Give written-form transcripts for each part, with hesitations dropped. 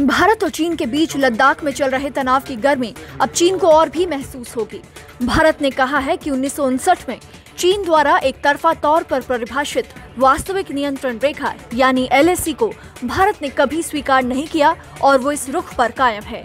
भारत और चीन के बीच लद्दाख में चल रहे तनाव की गर्मी अब चीन को और भी महसूस होगी। भारत ने कहा है कि 1959 में चीन द्वारा एक तरफा तौर पर परिभाषित वास्तविक नियंत्रण रेखा यानी LAC को भारत ने कभी स्वीकार नहीं किया और वो इस रुख पर कायम है।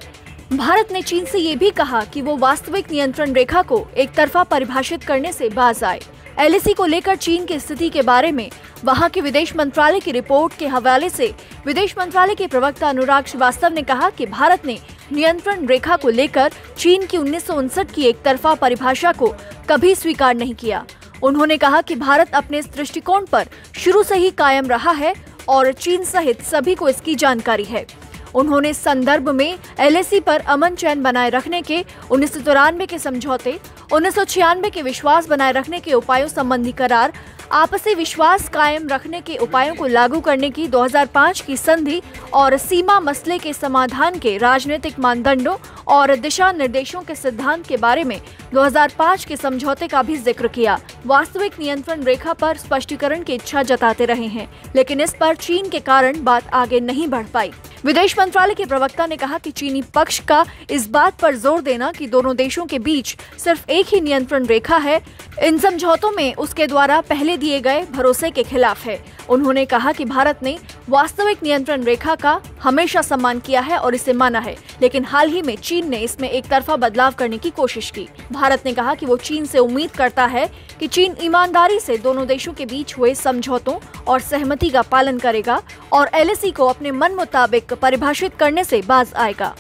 भारत ने चीन से ये भी कहा कि वो वास्तविक नियंत्रण रेखा को एक तरफा परिभाषित करने से बाज आए। LAC को लेकर चीन की स्थिति के बारे में वहां के विदेश मंत्रालय की रिपोर्ट के हवाले से विदेश मंत्रालय के प्रवक्ता अनुराग श्रीवास्तव ने कहा कि भारत ने नियंत्रण रेखा को लेकर चीन की 1959 की एक तरफा परिभाषा को कभी स्वीकार नहीं किया। उन्होंने कहा कि भारत अपने इस दृष्टिकोण पर शुरू से ही कायम रहा है और चीन सहित सभी को इसकी जानकारी है। उन्होंने इस संदर्भ में LAC पर अमन चैन बनाए रखने के 1993 के समझौते, 1996 के विश्वास बनाए रखने के उपायों संबंधी करार, आपसी विश्वास कायम रखने के उपायों को लागू करने की 2005 की संधि और सीमा मसले के समाधान के राजनीतिक मानदंडों और दिशा निर्देशों के सिद्धांत के बारे में 2005 के समझौते का भी जिक्र किया। वास्तविक नियंत्रण रेखा पर स्पष्टीकरण की इच्छा जताते रहे हैं, लेकिन इस पर चीन के कारण बात आगे नहीं बढ़ पाई। विदेश मंत्रालय के प्रवक्ता ने कहा कि चीनी पक्ष का इस बात पर जोर देना कि दोनों देशों के बीच सिर्फ एक ही नियंत्रण रेखा है, इन समझौतों में उसके द्वारा पहले दिए गए भरोसे के खिलाफ है। उन्होंने कहा कि भारत ने वास्तविक नियंत्रण रेखा का हमेशा सम्मान किया है और इसे माना है, लेकिन हाल ही में चीन ने इसमें एक तरफा बदलाव करने की कोशिश की। भारत ने कहा कि वो चीन से उम्मीद करता है कि चीन ईमानदारी से दोनों देशों के बीच हुए समझौतों और सहमति का पालन करेगा और LAC को अपने मन मुताबिक परिभाषित करने से बाज आएगा।